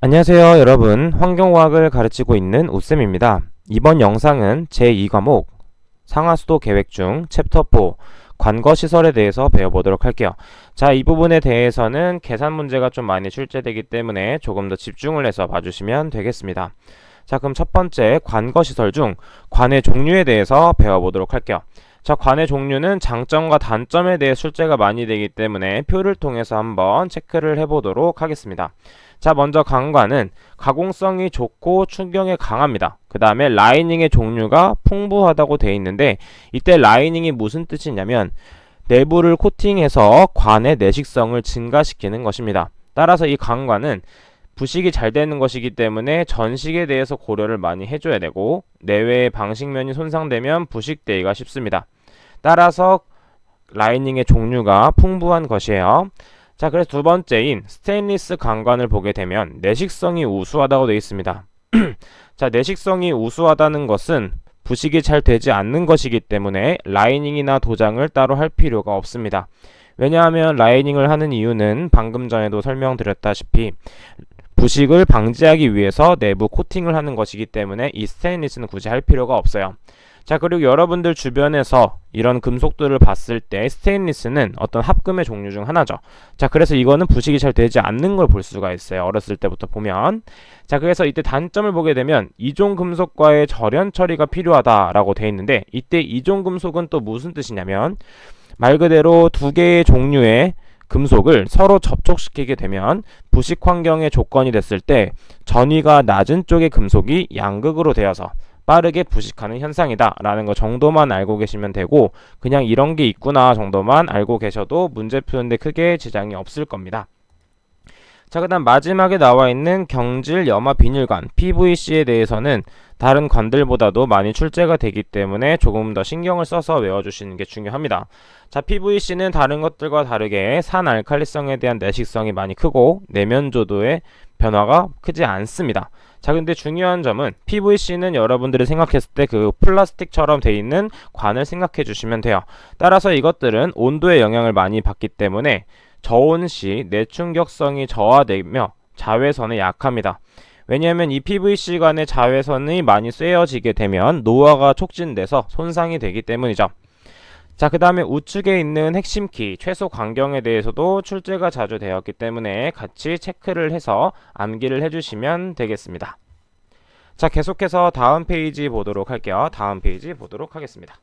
안녕하세요 여러분, 환경과학을 가르치고 있는 우쌤입니다. 이번 영상은 제2과목 상하수도 계획 중 챕터 4 관거시설에 대해서 배워보도록 할게요. 자, 이 부분에 대해서는 계산 문제가 좀 많이 출제되기 때문에 조금 더 집중을 해서 봐주시면 되겠습니다. 자, 그럼 첫 번째 관거시설 중 관의 종류에 대해서 배워보도록 할게요. 자, 관의 종류는 장점과 단점에 대해 출제가 많이 되기 때문에 표를 통해서 한번 체크를 해보도록 하겠습니다. 자, 먼저 관관은 가공성이 좋고 충격에 강합니다. 그 다음에 라이닝의 종류가 풍부하다고 되어 있는데, 이때 라이닝이 무슨 뜻이냐면 내부를 코팅해서 관의 내식성을 증가시키는 것입니다. 따라서 이 관관은 부식이 잘 되는 것이기 때문에 전식에 대해서 고려를 많이 해줘야 되고, 내외의 방식면이 손상되면 부식되기가 쉽습니다. 따라서 라이닝의 종류가 풍부한 것이에요. 자, 그래서 두 번째인 스테인리스 관관을 보게 되면 내식성이 우수하다고 되어 있습니다. 자, 내식성이 우수하다는 것은 부식이 잘 되지 않는 것이기 때문에 라이닝이나 도장을 따로 할 필요가 없습니다. 왜냐하면 라이닝을 하는 이유는 방금 전에도 설명드렸다시피 부식을 방지하기 위해서 내부 코팅을 하는 것이기 때문에 이 스테인리스는 굳이 할 필요가 없어요. 자, 그리고 여러분들 주변에서 이런 금속들을 봤을 때 스테인리스는 어떤 합금의 종류 중 하나죠. 자, 그래서 이거는 부식이 잘 되지 않는 걸 볼 수가 있어요. 어렸을 때부터 보면. 자, 그래서 이때 단점을 보게 되면 이종 금속과의 절연 처리가 필요하다라고 되어 있는데, 이때 이종 금속은 또 무슨 뜻이냐면 말 그대로 두 개의 종류의 금속을 서로 접촉시키게 되면 부식 환경의 조건이 됐을 때 전위가 낮은 쪽의 금속이 양극으로 되어서 빠르게 부식하는 현상이다 라는 거 정도만 알고 계시면 되고, 그냥 이런 게 있구나 정도만 알고 계셔도 문제 푸는데 크게 지장이 없을 겁니다. 자, 그 다음 마지막에 나와 있는 경질 염화 비닐관 PVC에 대해서는 다른 관들보다도 많이 출제가 되기 때문에 조금 더 신경을 써서 외워주시는 게 중요합니다. 자, PVC는 다른 것들과 다르게 산알칼리성에 대한 내식성이 많이 크고 내면조도의 변화가 크지 않습니다. 자, 근데 중요한 점은 PVC는 여러분들이 생각했을 때 그 플라스틱처럼 돼 있는 관을 생각해 주시면 돼요. 따라서 이것들은 온도의 영향을 많이 받기 때문에 저온 시 내충격성이 저하되며 자외선에 약합니다. 왜냐하면 이 PVC 관의 자외선이 많이 쐬어지게 되면 노화가 촉진돼서 손상이 되기 때문이죠. 자, 그 다음에 우측에 있는 핵심 키, 최소 광경에 대해서도 출제가 자주 되었기 때문에 같이 체크를 해서 암기를 해주시면 되겠습니다. 자, 계속해서 다음 페이지 보도록 할게요. 다음 페이지 보도록 하겠습니다.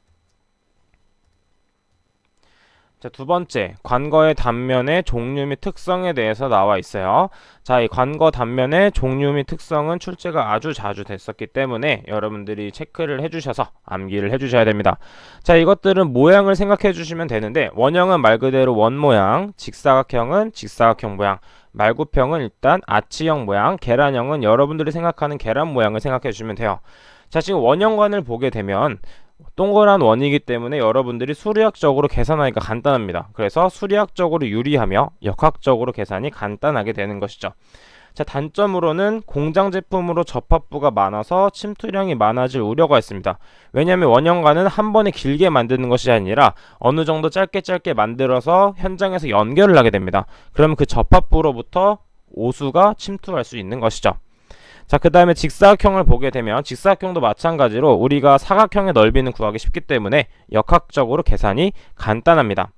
자, 두 번째, 관거의 단면의 종류 및 특성에 대해서 나와 있어요. 자, 이 관거 단면의 종류 및 특성은 출제가 아주 자주 됐었기 때문에 여러분들이 체크를 해주셔서 암기를 해주셔야 됩니다. 자, 이것들은 모양을 생각해 주시면 되는데, 원형은 말 그대로 원 모양, 직사각형은 직사각형 모양, 말구평은 일단 아치형 모양, 계란형은 여러분들이 생각하는 계란 모양을 생각해 주시면 돼요. 자, 지금 원형관을 보게 되면 동그란 원이기 때문에 여러분들이 수리학적으로 계산하기가 간단합니다. 그래서 수리학적으로 유리하며 역학적으로 계산이 간단하게 되는 것이죠. 자, 단점으로는 공장 제품으로 접합부가 많아서 침투량이 많아질 우려가 있습니다. 왜냐하면 원형관은 한 번에 길게 만드는 것이 아니라 어느 정도 짧게 만들어서 현장에서 연결을 하게 됩니다. 그럼 그 접합부로부터 오수가 침투할 수 있는 것이죠. 자, 그 다음에 직사각형을 보게 되면 직사각형도 마찬가지로 우리가 사각형의 넓이는 구하기 쉽기 때문에 역학적으로 계산이 간단합니다.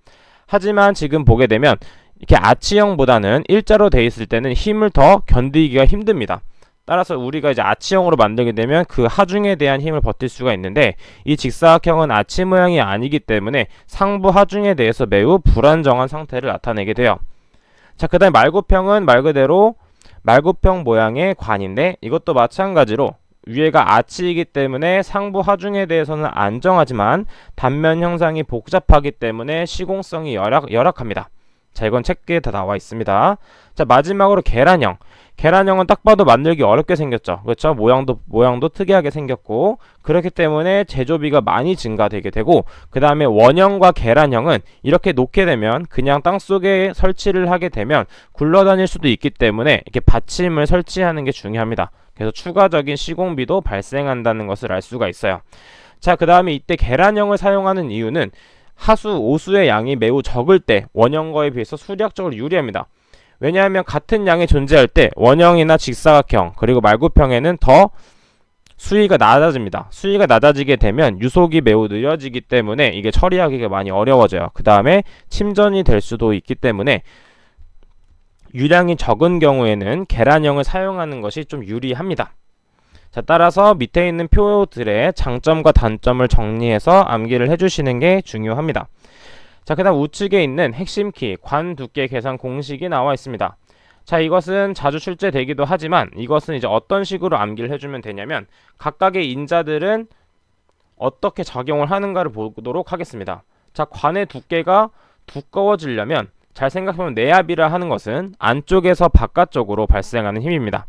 하지만 지금 보게 되면 이렇게 아치형보다는 일자로 되어 있을 때는 힘을 더 견디기가 힘듭니다. 따라서 우리가 이제 아치형으로 만들게 되면 그 하중에 대한 힘을 버틸 수가 있는데, 이 직사각형은 아치 모양이 아니기 때문에 상부 하중에 대해서 매우 불안정한 상태를 나타내게 돼요. 자, 그 다음에 말구평은 말 그대로 말구평 모양의 관인데, 이것도 마찬가지로 위에가 아치이기 때문에 상부 하중에 대해서는 안정하지만 단면 형상이 복잡하기 때문에 시공성이 열악합니다. 자, 이건 책에 다 나와 있습니다. 자, 마지막으로 계란형. 계란형은 딱 봐도 만들기 어렵게 생겼죠. 그렇죠? 모양도 특이하게 생겼고, 그렇기 때문에 제조비가 많이 증가되게 되고, 그 다음에 원형과 계란형은 이렇게 놓게 되면 그냥 땅속에 설치를 하게 되면 굴러다닐 수도 있기 때문에 이렇게 받침을 설치하는 게 중요합니다. 그래서 추가적인 시공비도 발생한다는 것을 알 수가 있어요. 자, 그 다음에 이때 계란형을 사용하는 이유는 하수, 오수의 양이 매우 적을 때 원형거에 비해서 수리학적으로 유리합니다. 왜냐하면 같은 양이 존재할 때 원형이나 직사각형 그리고 말구평에는 더 수위가 낮아집니다. 수위가 낮아지게 되면 유속이 매우 느려지기 때문에 이게 처리하기가 많이 어려워져요. 그 다음에 침전이 될 수도 있기 때문에 유량이 적은 경우에는 계란형을 사용하는 것이 좀 유리합니다. 자, 따라서 밑에 있는 표들의 장점과 단점을 정리해서 암기를 해주시는 게 중요합니다. 자, 그 다음 우측에 있는 핵심 키, 관 두께 계산 공식이 나와 있습니다. 자, 이것은 자주 출제되기도 하지만 이것은 이제 어떤 식으로 암기를 해주면 되냐면 각각의 인자들은 어떻게 작용을 하는가를 보도록 하겠습니다. 자, 관의 두께가 두꺼워지려면 잘 생각해보면 내압이라 하는 것은 안쪽에서 바깥쪽으로 발생하는 힘입니다.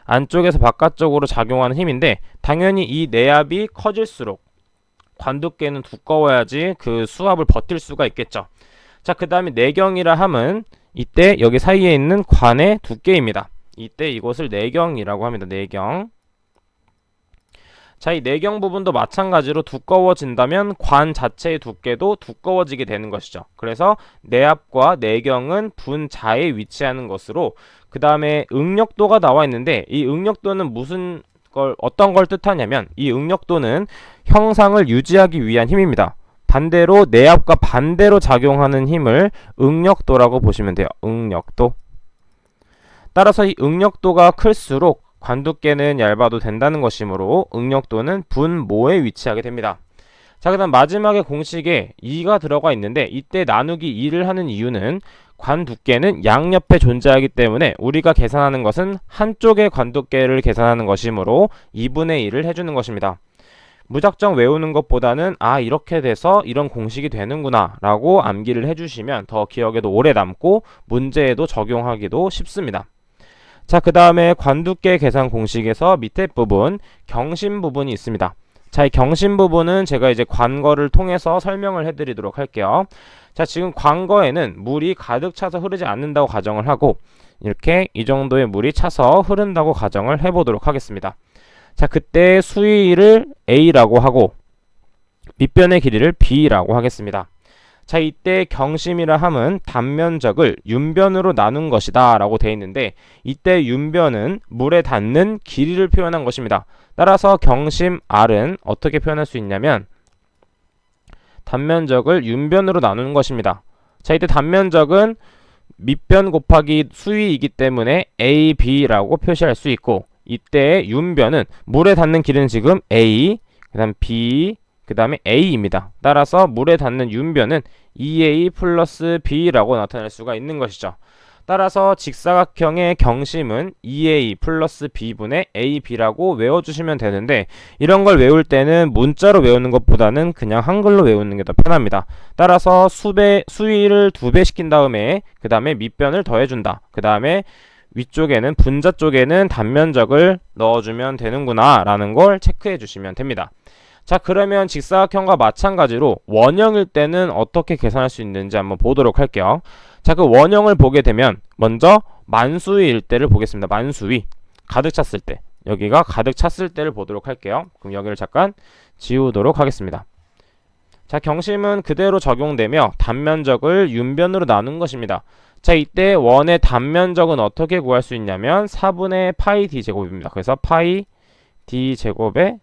안쪽에서 바깥쪽으로 작용하는 힘인데 당연히 이 내압이 커질수록 관 두께는 두꺼워야지 그 수압을 버틸 수가 있겠죠. 자, 그 다음에 내경이라 함은 이때 여기 사이에 있는 관의 두께입니다. 이때 이것을 내경이라고 합니다. 내경. 자, 이 내경 부분도 마찬가지로 두꺼워진다면 관 자체의 두께도 두꺼워지게 되는 것이죠. 그래서 내압과 내경은 분자에 위치하는 것으로 그 다음에 응력도가 나와 있는데 이 응력도는 어떤 걸 뜻하냐면 이 응력도는 형상을 유지하기 위한 힘입니다. 반대로 내압과 반대로 작용하는 힘을 응력도라고 보시면 돼요. 응력도. 따라서 이 응력도가 클수록 관두께는 얇아도 된다는 것이므로 응력도는 분모에 위치하게 됩니다. 자, 그 다음 마지막에 공식에 2가 들어가 있는데 이때 나누기 2를 하는 이유는 관두께는 양옆에 존재하기 때문에 우리가 계산하는 것은 한쪽의 관두께를 계산하는 것이므로 2분의 1을 해주는 것입니다. 무작정 외우는 것보다는 이렇게 돼서 이런 공식이 되는구나 라고 암기를 해주시면 더 기억에도 오래 남고 문제에도 적용하기도 쉽습니다. 자, 그 다음에 관두께 계산 공식에서 밑에 부분 경심 부분이 있습니다. 자, 이 경심 부분은 제가 이제 관거를 통해서 설명을 해드리도록 할게요. 자, 지금 관거에는 물이 가득 차서 흐르지 않는다고 가정을 하고 이렇게 이 정도의 물이 차서 흐른다고 가정을 해보도록 하겠습니다. 자, 그때 수위를 A라고 하고 밑변의 길이를 B라고 하겠습니다. 자, 이때 경심이라 함은 단면적을 윤변으로 나눈 것이다 라고 되어 있는데 이때 윤변은 물에 닿는 길이를 표현한 것입니다. 따라서 경심 R은 어떻게 표현할 수 있냐면 단면적을 윤변으로 나누는 것입니다. 자, 이때 단면적은 밑변 곱하기 수위이기 때문에 A, B라고 표시할 수 있고 이때 윤변은 물에 닿는 길은 지금 A, 그 다음 B, 그 다음에 A입니다. 따라서 물에 닿는 윤변은 2A 플러스 B라고 나타낼 수가 있는 것이죠. 따라서 직사각형의 경심은 2A 플러스 B분의 AB라고 외워주시면 되는데 이런 걸 외울 때는 문자로 외우는 것보다는 그냥 한글로 외우는 게 더 편합니다. 따라서 수위를 2배 시킨 다음에 그 다음에 밑변을 더해준다. 그 다음에 위쪽에는 분자 쪽에는 단면적을 넣어주면 되는구나 라는 걸 체크해 주시면 됩니다. 자, 그러면 직사각형과 마찬가지로 원형일 때는 어떻게 계산할 수 있는지 한번 보도록 할게요. 자, 그 원형을 보게 되면 먼저 만수위일 때를 보겠습니다. 만수위 가득 찼을 때, 여기가 가득 찼을 때를 보도록 할게요. 그럼 여기를 잠깐 지우도록 하겠습니다. 자, 경심은 그대로 적용되며 단면적을 윤변으로 나눈 것입니다. 자, 이때 원의 단면적은 어떻게 구할 수 있냐면 4분의 파이 d 제곱입니다. 그래서 파이 d 제곱에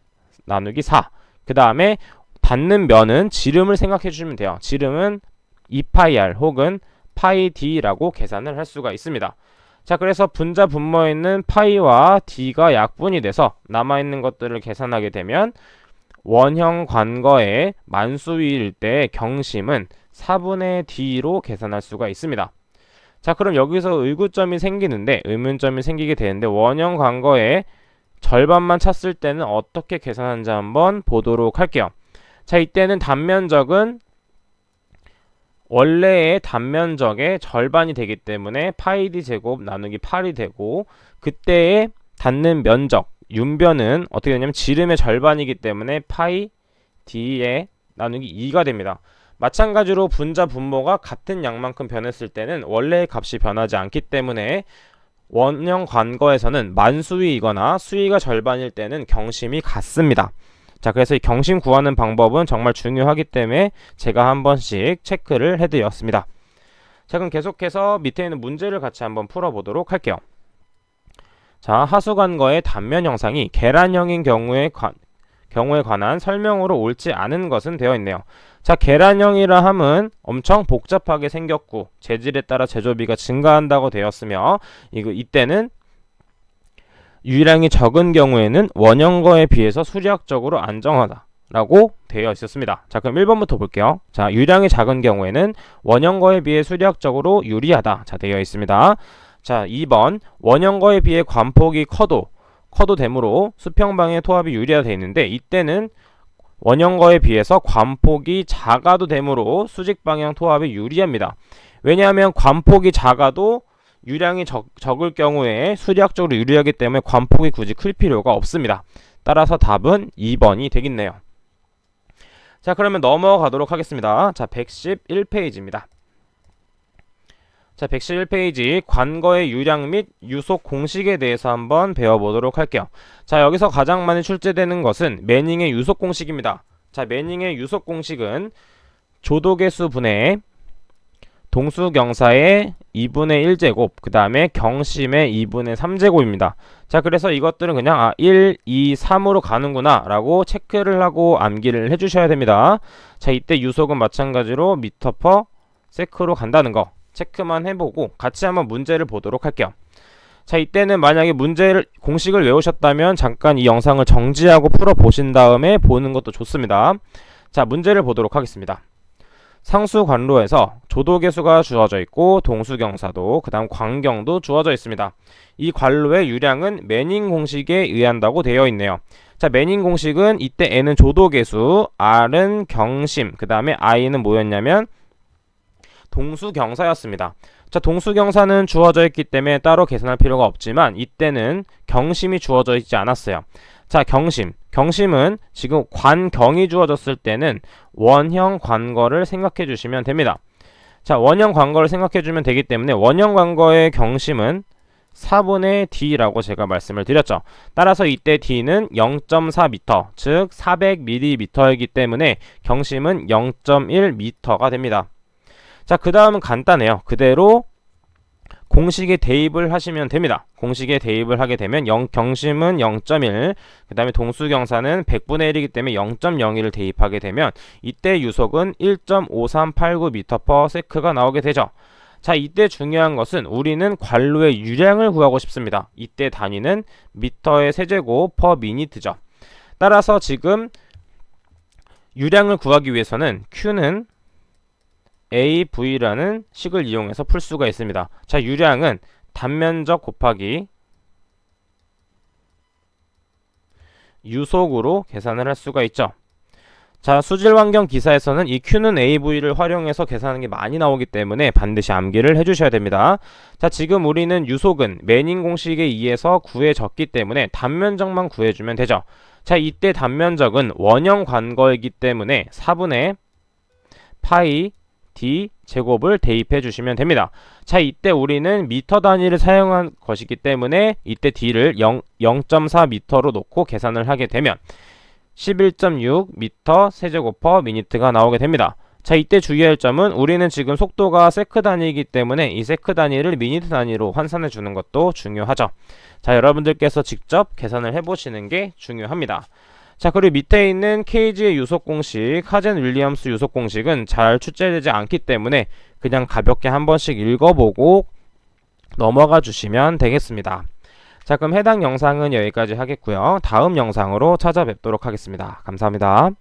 나누기 4. 그 다음에 닿는 면은 지름을 생각해 주시면 돼요. 지름은 2파이r 혹은 파이 d라고 계산을 할 수가 있습니다. 자, 그래서 분자 분모에 있는 파이와 d가 약분이 돼서 남아있는 것들을 계산하게 되면 원형 관거의 만수위일 때 경심은 4분의 d로 계산할 수가 있습니다. 자, 그럼 여기서 의문점이 생기게 되는데 원형 관거의 절반만 찼을 때는 어떻게 계산하는지 한번 보도록 할게요. 자, 이때는 단면적은 원래의 단면적의 절반이 되기 때문에 파이 d 제곱 나누기 8이 되고 그때의 닿는 면적 윤변은 어떻게 되냐면 지름의 절반이기 때문에 파이 d에 나누기 2가 됩니다. 마찬가지로 분자 분모가 같은 양만큼 변했을 때는 원래의 값이 변하지 않기 때문에 원형 관거에서는 만수위이거나 수위가 절반일 때는 경심이 같습니다. 자, 그래서 이 경심 구하는 방법은 정말 중요하기 때문에 제가 한 번씩 체크를 해드렸습니다. 자, 그럼 계속해서 밑에 있는 문제를 같이 한번 풀어보도록 할게요. 자, 하수관거의 단면 형상이 계란형인 경우에 관한 설명으로 옳지 않은 것은 되어 있네요. 자, 계란형이라 함은 엄청 복잡하게 생겼고 재질에 따라 제조비가 증가한다고 되었으며 이때는 유량이 적은 경우에는 원형거에 비해서 수리학적으로 안정하다 라고 되어 있었습니다. 자, 그럼 1번부터 볼게요. 자, 유량이 작은 경우에는 원형거에 비해 수리학적으로 유리하다. 자, 되어 있습니다. 자, 2번 원형거에 비해 관폭이 커도 되므로 수평방의 토합이 유리하다 되어 있는데 이때는 원형거에 비해서 관폭이 작아도 되므로 수직방향 토합이 유리합니다. 왜냐하면 관폭이 작아도 유량이 적을 경우에 수리학적으로 유리하기 때문에 관폭이 굳이 클 필요가 없습니다. 따라서 답은 2번이 되겠네요. 자, 그러면 넘어가도록 하겠습니다. 자, 111페이지입니다. 자, 111페이지 관거의 유량 및 유속 공식에 대해서 한번 배워보도록 할게요. 자, 여기서 가장 많이 출제되는 것은 매닝의 유속 공식입니다. 자, 매닝의 유속 공식은 조도계수 분의 동수경사의 2분의 1제곱, 그 다음에 경심의 2분의 3제곱입니다. 자, 그래서 이것들은 그냥 1, 2, 3으로 가는구나 라고 체크를 하고 암기를 해주셔야 됩니다. 자, 이때 유속은 마찬가지로 미터 퍼 세크로 간다는 거 체크만 해보고 같이 한번 문제를 보도록 할게요. 자, 이때는 만약에 공식을 외우셨다면 잠깐 이 영상을 정지하고 풀어보신 다음에 보는 것도 좋습니다. 자, 문제를 보도록 하겠습니다. 상수 관로에서 조도계수가 주어져 있고 동수경사도 그 다음 광경도 주어져 있습니다. 이 관로의 유량은 매닝 공식에 의한다고 되어 있네요. 자, 매닝 공식은 이때 N은 조도계수, R은 경심, 그 다음에 I는 뭐였냐면 동수경사였습니다. 자, 동수경사는 주어져 있기 때문에 따로 계산할 필요가 없지만 이때는 경심이 주어져 있지 않았어요. 자, 경심은 지금 관경이 주어졌을 때는 원형 관거를 생각해 주시면 됩니다. 자, 원형 관거를 생각해 주면 되기 때문에 원형 관거의 경심은 4분의 D라고 제가 말씀을 드렸죠. 따라서 이때 D는 0.4m, 즉 400mm이기 때문에 경심은 0.1m가 됩니다. 자, 그 다음은 간단해요. 그대로 공식에 대입을 하시면 됩니다. 공식에 대입을 하게 되면 경심은 0.1, 그 다음에 동수경사는 100분의 1이기 때문에 0.01을 대입하게 되면 이때 유속은 1.5389m/s가 나오게 되죠. 자, 이때 중요한 것은 우리는 관로의 유량을 구하고 싶습니다. 이때 단위는 미터의 세제곱 퍼 미니트죠. 따라서 지금 유량을 구하기 위해서는 Q는 AV라는 식을 이용해서 풀 수가 있습니다. 자, 유량은 단면적 곱하기 유속으로 계산을 할 수가 있죠. 자, 수질환경 기사에서는 이 Q는 AV를 활용해서 계산하는 게 많이 나오기 때문에 반드시 암기를 해주셔야 됩니다. 자, 지금 우리는 유속은 매닝 공식에 의해서 구해졌기 때문에 단면적만 구해주면 되죠. 자, 이때 단면적은 원형 관거이기 때문에 4분의 파이 D 제곱을 대입해 주시면 됩니다. 자, 이때 우리는 미터 단위를 사용한 것이기 때문에 이때 D를 0.4m로 놓고 계산을 하게 되면 11.6m 세제곱 퍼 미니트가 나오게 됩니다. 자, 이때 주의할 점은 우리는 지금 속도가 세크 단위이기 때문에 이 세크 단위를 미니트 단위로 환산해 주는 것도 중요하죠. 자, 여러분들께서 직접 계산을 해 보시는 게 중요합니다. 자, 그리고 밑에 있는 케이지의 유속 공식, 하젠 윌리엄스 유속 공식은 잘 출제되지 않기 때문에 그냥 가볍게 한 번씩 읽어보고 넘어가 주시면 되겠습니다. 자, 그럼 해당 영상은 여기까지 하겠고요. 다음 영상으로 찾아뵙도록 하겠습니다. 감사합니다.